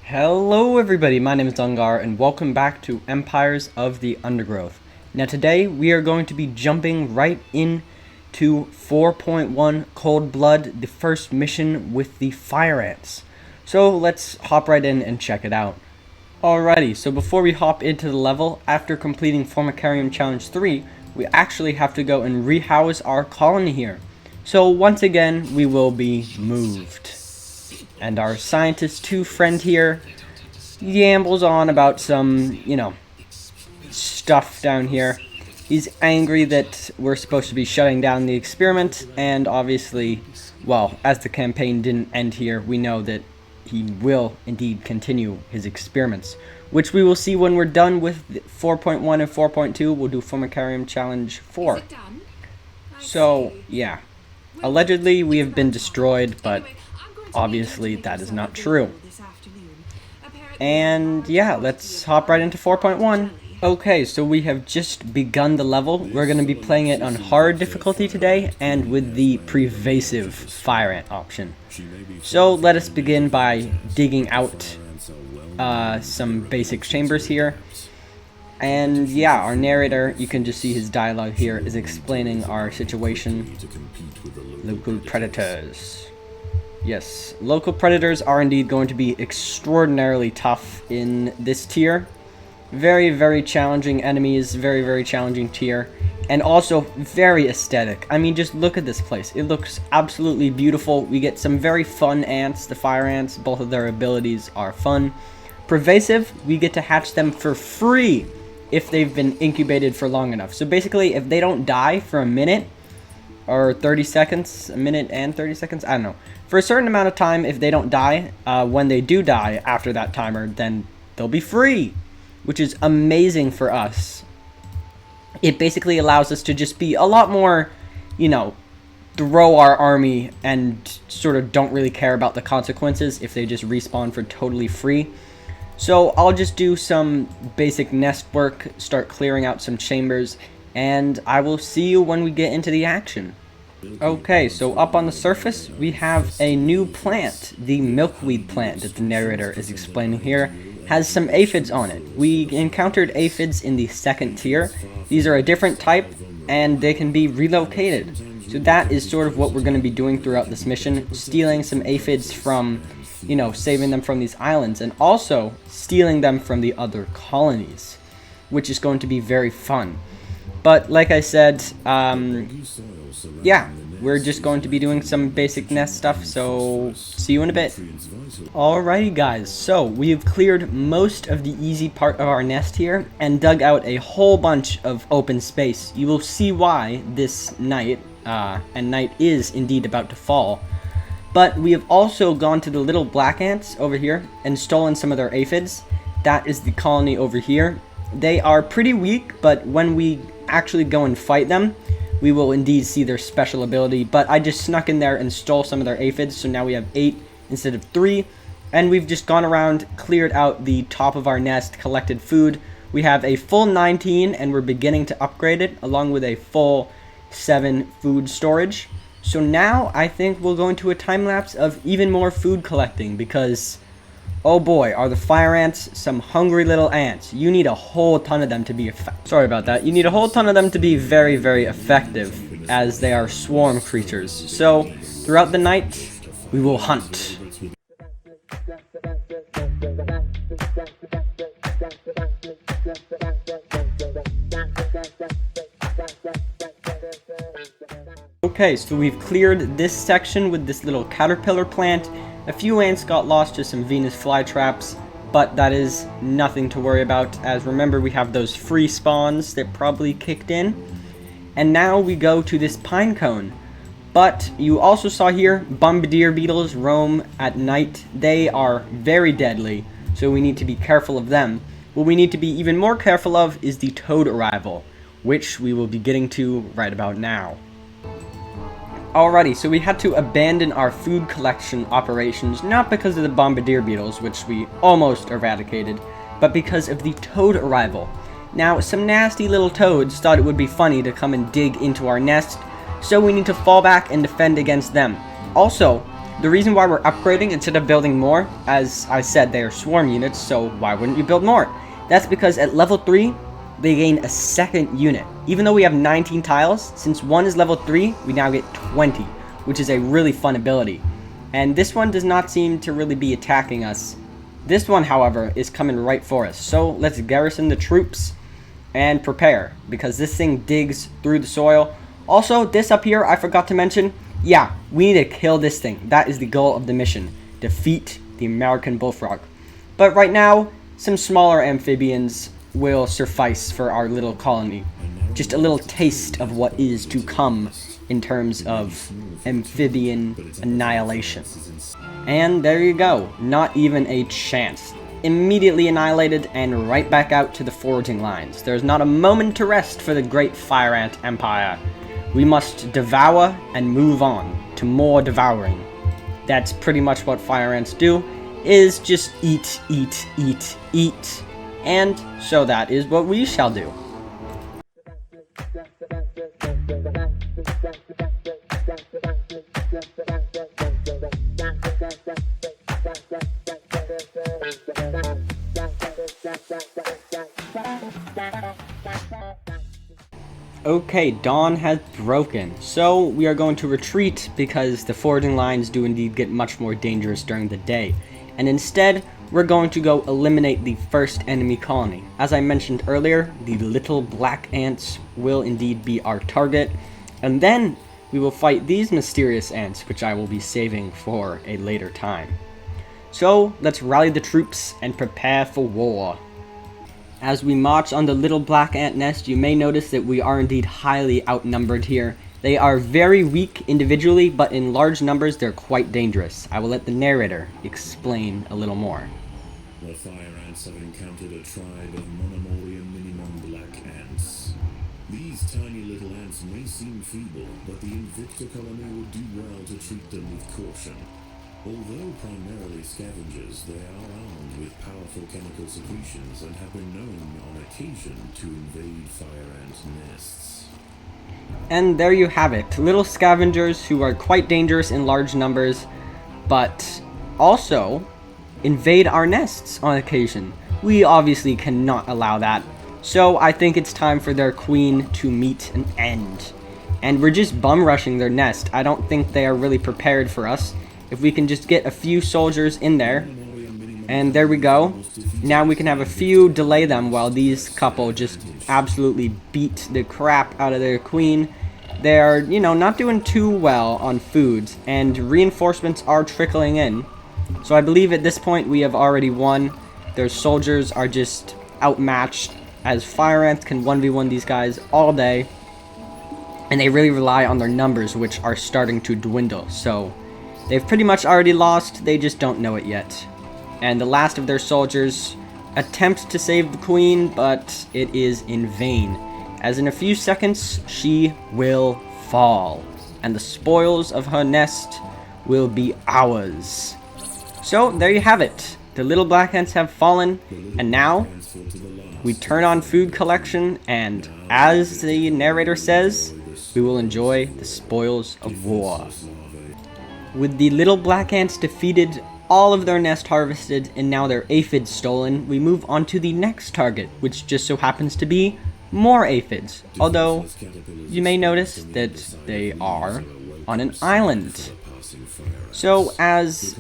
Hello everybody, my name is Ungar and welcome back to Empires of the Undergrowth. Now today we are going to be jumping right into 4.1 Cold Blood, the first mission with the Fire Ants. So let's hop right in and check it out. Alrighty, so before we hop into the level, after completing Formicarium Challenge 3, we actually have to go and rehouse our colony here. So once again, we will be moved. And our scientist 2 friend here yambles on about some, stuff down here. He's angry that we're supposed to be shutting down the experiment, and obviously, well, as the campaign didn't end here, we know that he will indeed continue his experiments, which we will see when we're done with 4.1 and 4.2. We'll do Formicarium Challenge 4. So, yeah. Allegedly, we have been destroyed, but obviously, that is not true. And yeah, let's hop right into 4.1. Okay, so we have just begun the level. We're going to be playing it on hard difficulty today and with the pervasive fire ant option. So let us begin by digging out some basic chambers here. And yeah, our narrator, you can just see his dialogue here, is explaining our situation. Local predators. Yes, local predators are indeed going to be extraordinarily tough in this tier. Very, very challenging enemies, very, very challenging tier. And also very aesthetic. I mean, just look at this place. It looks absolutely beautiful. We get some very fun ants, the fire ants. Both of their abilities are fun. Pervasive, we get to hatch them for free if they've been incubated for long enough. So basically, if they don't die for a minute, or 30 seconds, a minute and 30 seconds, I don't know. For a certain amount of time, if they don't die, when they do die after that timer, then they'll be free, which is amazing for us. It basically allows us to just be a lot more, throw our army and sort of don't really care about the consequences if they just respawn for totally free. So I'll just do some basic nest work, start clearing out some chambers, and I will see you when we get into the action. Okay, so up on the surface, we have a new plant. The milkweed plant that the narrator is explaining here has some aphids on it. We encountered aphids in the second tier. These are a different type, and they can be relocated. So that is sort of what we're going to be doing throughout this mission, stealing some aphids from, saving them from these islands, and also stealing them from the other colonies, which is going to be very fun. But like I said, yeah, we're just going to be doing some basic nest stuff, so see you in a bit. Alrighty guys, so we've cleared most of the easy part of our nest here and dug out a whole bunch of open space. You will see why this night, and night is indeed about to fall. But we have also gone to the little black ants over here and stolen some of their aphids. That is the colony over here. They are pretty weak, but when we actually go and fight them, we will indeed see their special ability. But I just snuck in there and stole some of their aphids, so now we have 8 instead of 3. And we've just gone around, cleared out the top of our nest, collected food. We have a full 19, and we're beginning to upgrade it, along with a full 7 food storage. So now I think we'll go into a time lapse of even more food collecting, because oh boy, are the fire ants some hungry little ants. You need a whole ton of them to be sorry about that. You need a whole ton of them to be very, very effective, as they are swarm creatures. So, throughout the night, we will hunt. Okay, so we've cleared this section with this little caterpillar plant. A few ants got lost to some Venus flytraps, but that is nothing to worry about, as remember we have those free spawns that probably kicked in. And now we go to this pine cone. But you also saw here, bombardier beetles roam at night. They are very deadly, so we need to be careful of them. What we need to be even more careful of is the toad arrival, which we will be getting to right about now. Alrighty, so we had to abandon our food collection operations, not because of the bombardier beetles, which we almost eradicated, but because of the toad arrival. Now, some nasty little toads thought it would be funny to come and dig into our nest, so we need to fall back and defend against them. Also, The reason why we're upgrading instead of building more, as I said, they are swarm units, so why wouldn't you build more? That's because at level 3, they gain a second unit. Even though we have 19 tiles, since one is level 3, we now get 20, which is a really fun ability. And this one does not seem to really be attacking us. This one, however, is coming right for us. So let's garrison the troops and prepare, because this thing digs through the soil. Also, this up here, I forgot to mention, yeah, we need to kill this thing. That is the goal of the mission. Defeat the American Bullfrog. But right now, some smaller amphibians will suffice for our little colony. Just a little taste of what is to come in terms of Amphibian Annihilation. And there you go. Not even a chance. Immediately annihilated and right back out to the foraging lines. There's not a moment to rest for the great Fire Ant Empire. We must devour and move on to more devouring. That's pretty much what fire ants do, is just eat, eat, eat, eat. And so that is what we shall do. Okay, dawn has broken, so we are going to retreat because the foraging lines do indeed get much more dangerous during the day. And instead, we're going to go eliminate the first enemy colony. As I mentioned earlier, the little black ants will indeed be our target. And then we will fight these mysterious ants, which I will be saving for a later time. So let's rally the troops and prepare for war. As we march on the little black ant nest, you may notice that we are indeed highly outnumbered here. They are very weak individually, but in large numbers they're quite dangerous. I will let the narrator explain a little more. The fire ants have encountered a tribe of monomolia minimum black ants. These tiny little ants may seem feeble, but the Invicta colony would do well to treat them with caution. Although primarily scavengers, they are armed with powerful chemical secretions and have been known on occasion to invade fire ant nests. And there you have it, little scavengers who are quite dangerous in large numbers, but also invade our nests on occasion. We obviously cannot allow that, so I think it's time for their queen to meet an end. And we're just bum rushing their nest. I don't think they are really prepared for us. If we can just get a few soldiers in there, and there we go. Now we can have a few delay them while these couple just absolutely beat the crap out of their queen. They're, not doing too well on food, and reinforcements are trickling in. So I believe at this point we have already won. Their soldiers are just outmatched, as fire ants can 1v1 these guys all day. And they really rely on their numbers, which are starting to dwindle, so they've pretty much already lost, they just don't know it yet. And the last of their soldiers attempt to save the queen, but it is in vain, as in a few seconds she will fall, and the spoils of her nest will be ours. So there you have it. The little black ants have fallen, and now we turn on food collection, and as the narrator says, we will enjoy the spoils of war. With the little black ants defeated, all of their nest harvested, and now their aphids stolen, we move on to the next target, which just so happens to be more aphids. Although, you may notice that they are on an island. So as,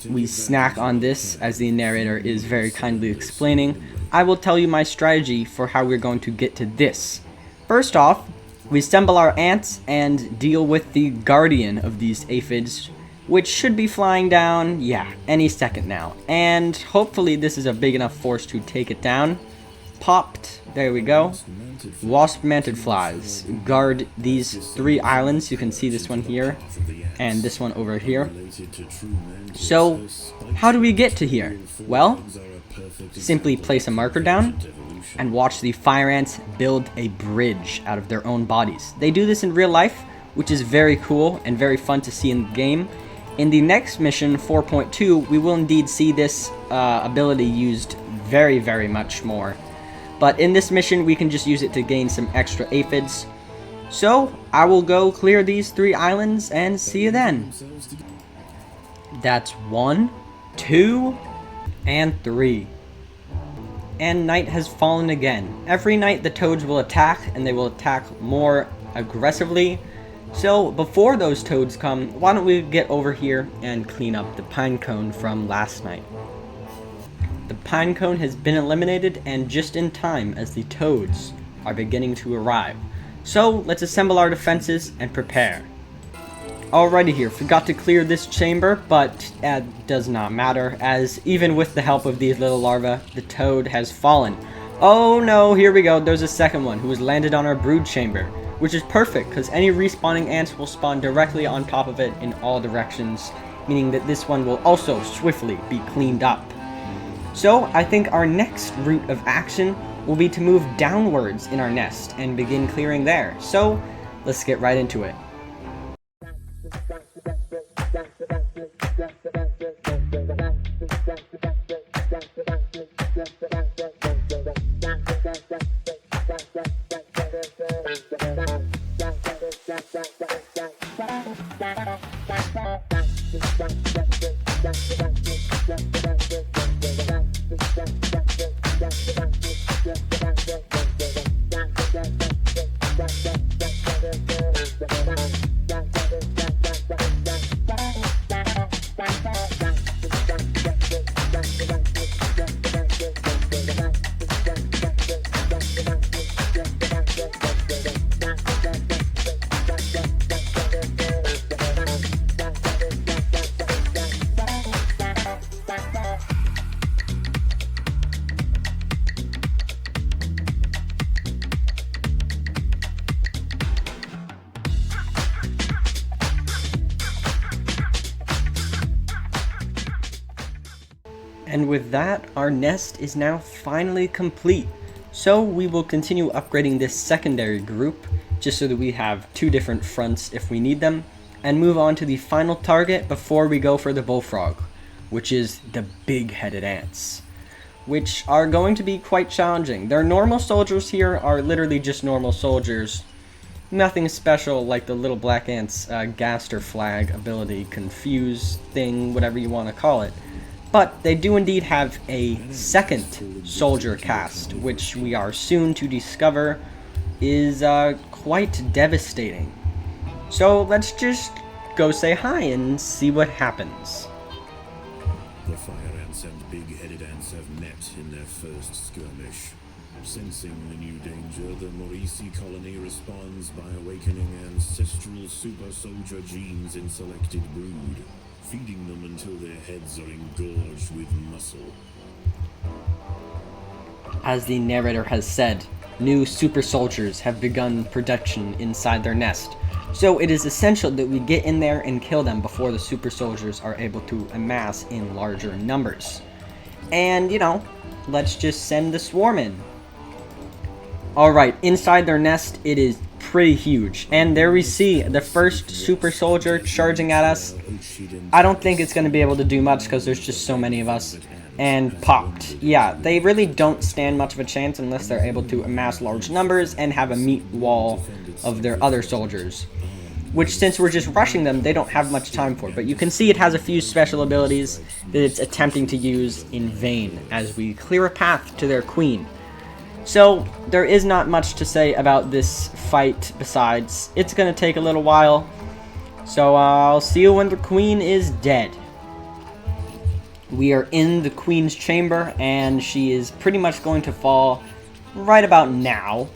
we snack on this, as the narrator is very kindly explaining, I will tell you my strategy for how we're going to get to this. First off, we assemble our ants and deal with the guardian of these aphids, which should be flying down, any second now. And hopefully this is a big enough force to take it down. Popped, there we go. Wasp manted flies guard these 3 islands. You can see this one here and this one over here. So how do we get to here? Well, simply place a marker down and watch the fire ants build a bridge out of their own bodies. They do this in real life, which is very cool and very fun to see in the game. In the next mission, 4.2, we will indeed see this ability used very, very much more. But in this mission, we can just use it to gain some extra aphids. So, I will go clear these 3 islands and see you then. That's 1, 2, and 3. And night has fallen again. Every night the toads will attack, and they will attack more aggressively. So before those toads come, why don't we get over here and clean up the pine cone from last night. The pine cone has been eliminated, and just in time as the toads are beginning to arrive. So let's assemble our defenses and prepare. Alrighty here, forgot to clear this chamber, but it does not matter, as even with the help of these little larvae, the toad has fallen. Oh no, here we go, there's a second one who has landed on our brood chamber, which is perfect, because any respawning ants will spawn directly on top of it in all directions, meaning that this one will also swiftly be cleaned up. So I think our next route of action will be to move downwards in our nest and begin clearing there. So let's get right into it. And with that, our nest is now finally complete. So we will continue upgrading this secondary group, just so that we have 2 different fronts if we need them, and move on to the final target before we go for the bullfrog, which is the big-headed ants, which are going to be quite challenging. Their normal soldiers here are literally just normal soldiers. Nothing special like the little black ants' gaster flag ability, confuse thing, whatever you want to call it. But they do indeed have a second soldier cast, which we are soon to discover is quite devastating. So let's just go say hi and see what happens. The fire ants and big-headed ants have met in their first skirmish. Sensing the new danger, the Morisi colony responds by awakening ancestral super soldier genes in selected brood, feeding them until their heads are engorged with muscle. As the narrator has said, new super soldiers have begun production inside their nest. So it is essential that we get in there and kill them before the super soldiers are able to amass in larger numbers. And, you know, let's just send the swarm in. Alright, inside their nest, it is pretty huge. And there we see the first super soldier charging at us. I don't think it's going to be able to do much because there's just so many of us. And popped. Yeah, they really don't stand much of a chance unless they're able to amass large numbers and have a meat wall of their other soldiers, which, since we're just rushing them, they don't have much time for. But you can see it has a few special abilities that it's attempting to use in vain as we clear a path to their queen. So there is not much to say about this fight besides it's going to take a little while. So I'll see you when the queen is dead. We are in the queen's chamber, and she is pretty much going to fall right about now.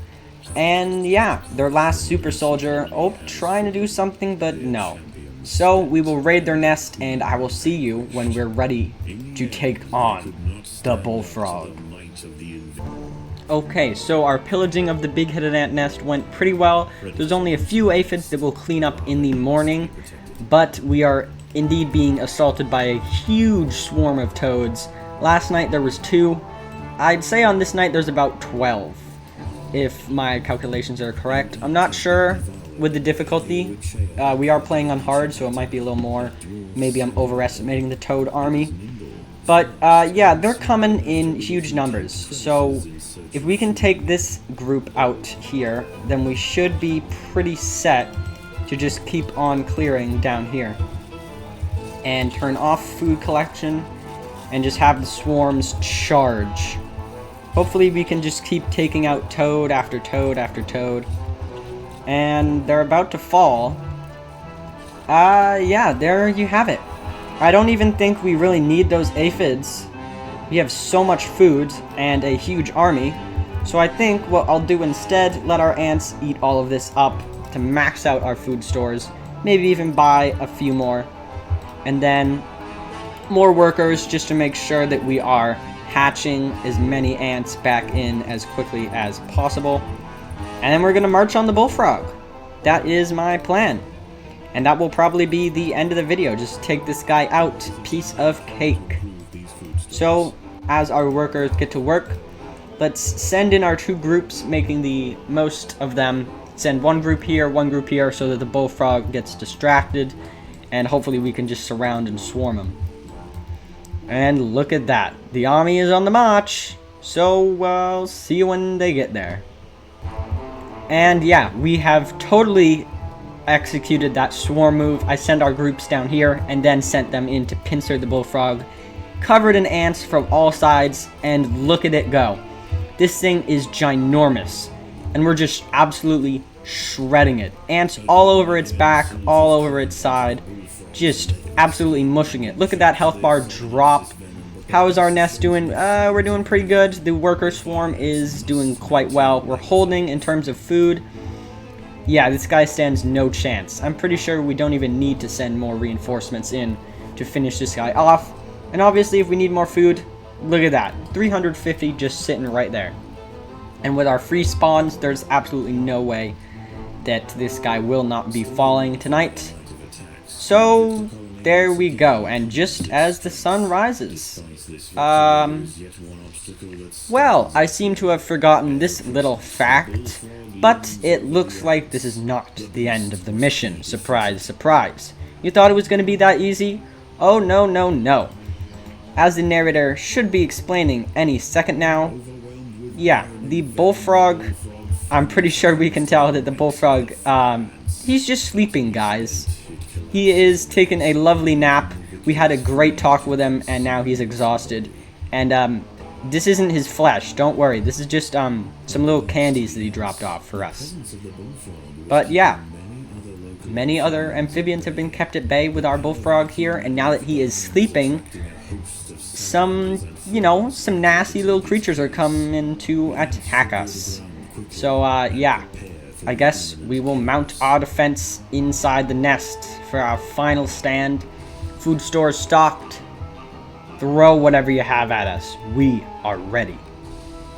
And yeah, their last super soldier, trying to do something, but no. So we will raid their nest, and I will see you when we're ready to take on the bullfrog. Okay, so our pillaging of the big-headed ant nest went pretty well. There's only a few aphids that we'll clean up in the morning, but we are indeed being assaulted by a huge swarm of toads. Last night there was 2. I'd say on this night there's about 12, if my calculations are correct. I'm not sure with the difficulty. We are playing on hard, so it might be a little more. Maybe I'm overestimating the toad army. But yeah, they're coming in huge numbers. So if we can take this group out here, then we should be pretty set to just keep on clearing down here. and turn off food collection and just have the swarms charge. Hopefully we can just keep taking out toad after toad after toad. And they're about to fall. Yeah, there you have it. I don't even think we really need those aphids. We have so much food and a huge army. So I think what I'll do instead, let our ants eat all of this up to max out our food stores. Maybe even buy a few more. And then more workers just to make sure that we are hatching as many ants back in as quickly as possible. And then we're going to march on the Bullfrog. That is my plan. And that will probably be the end of the video. Just take this guy out. Piece of cake. So, as our workers get to work, let's send in our 2 groups, making the most of them. Send one group here, so that the Bullfrog gets distracted. And hopefully we can just surround and swarm him. And look at that. The army is on the march. So, we'll see you when they get there. And yeah, we have totally executed that swarm move. I sent our groups down here and then sent them in to pincer the Bullfrog. Covered in ants from all sides, and look at it go. This thing is ginormous. And we're just absolutely shredding it. Ants all over its back, all over its side. Just absolutely mushing it. Look at that health bar drop. How is our nest doing? We're doing pretty good. The worker swarm is doing quite well. We're holding in terms of food. Yeah, this guy stands no chance. I'm pretty sure we don't even need to send more reinforcements in to finish this guy off. And obviously, if we need more food, look at that. 350 just sitting right there. And with our free spawns, there's absolutely no way that this guy will not be falling tonight. So, there we go. And just as the sun rises. Well, I seem to have forgotten this little fact. But it looks like this is not the end of the mission. Surprise, surprise. You thought it was going to be that easy? Oh, no, no, no. As the narrator should be explaining any second now. Yeah, the Bullfrog, I'm pretty sure we can tell that the Bullfrog, he's just sleeping, guys. He is taking a lovely nap. We had a great talk with him, and now he's exhausted. And, this isn't his flesh, don't worry. This is just, some little candies that he dropped off for us. But, yeah. Many other amphibians have been kept at bay with our Bullfrog here, and now that he is sleeping, some, you know, some nasty little creatures are coming to attack us. So, yeah. I guess we will mount our defense inside the nest for our final stand. Food stores stocked. Throw whatever you have at us. We are ready.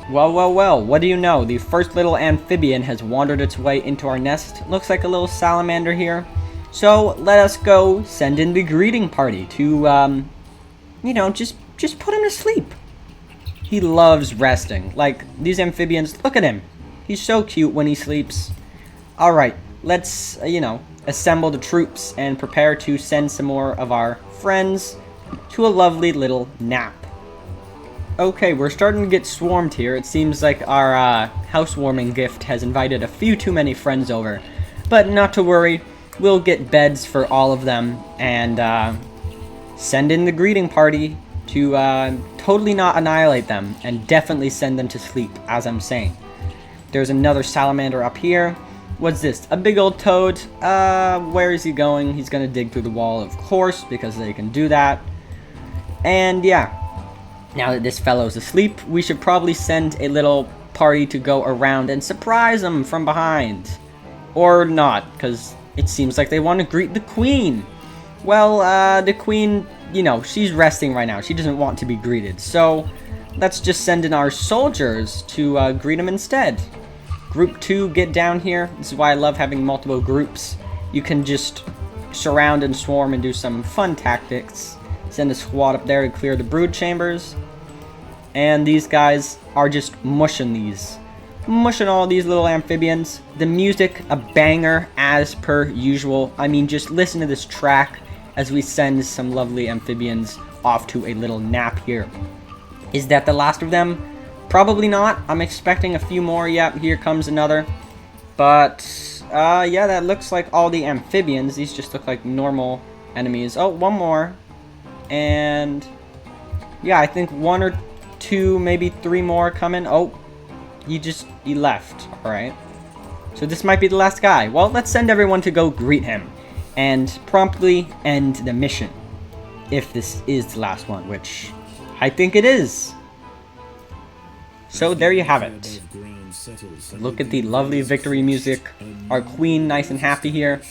Well, well, well, what do you know? The first little amphibian has wandered its way into our nest. Looks like a little salamander here. So, let us go send in the greeting party to, you know, just put him to sleep. He loves resting. Like, these amphibians, look at him. He's so cute when he sleeps. Alright, let's, you know, assemble the troops and prepare to send some more of our friends to a lovely little nap. Okay, we're starting to get swarmed here. It seems like our housewarming gift has invited a few too many friends over. But not to worry, we'll get beds for all of them and send in the greeting party to totally not annihilate them and definitely send them to sleep, as I'm saying. There's another salamander up here. What's this? A big old toad. Where is he going? He's gonna dig through the wall, of course, because they can do that. And yeah, now that this fellow's asleep, we should probably send a little party to go around and surprise him from behind. Or not, because it seems like they want to greet the queen. Well, the queen, you know, she's resting right now. She doesn't want to be greeted. So, let's just send in our soldiers to greet him instead. Group 2, get down here. This is why I love having multiple groups. You can just surround and swarm and do some fun tactics. Send a squad up there to clear the brood chambers. And these guys are just mushing these. Mushing all these little amphibians. The music, a banger as per usual. I mean, just listen to this track as we send some lovely amphibians off to a little nap here. Is that the last of them? Probably not. I'm expecting a few more. Yep, here comes another. But, yeah, that looks like all the amphibians. These just look like normal enemies. Oh, one more. And yeah, I think 1 or 2, maybe 3 more coming. Oh, he left. Alright. So this might be the last guy. Well, let's send everyone to go greet him and promptly end the mission. If this is the last one, which I think it is. So there you have it. Look at the lovely victory music. Our queen nice and happy here.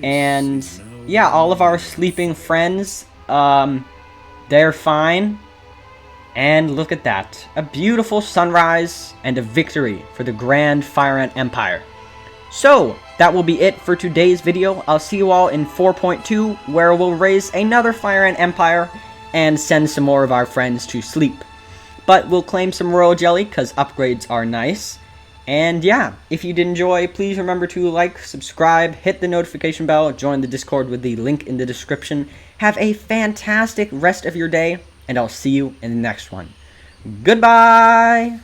And yeah, all of our sleeping friends, they're fine. And look at that. A beautiful sunrise and a victory for the Grand Fire Ant Empire. So, that will be it for today's video. I'll see you all in 4.2, where we'll raise another Fire Ant Empire and send some more of our friends to sleep. But we'll claim some Royal Jelly, because upgrades are nice. And yeah, if you did enjoy, please remember to like, subscribe, hit the notification bell, join the Discord with the link in the description. Have a fantastic rest of your day, and I'll see you in the next one. Goodbye!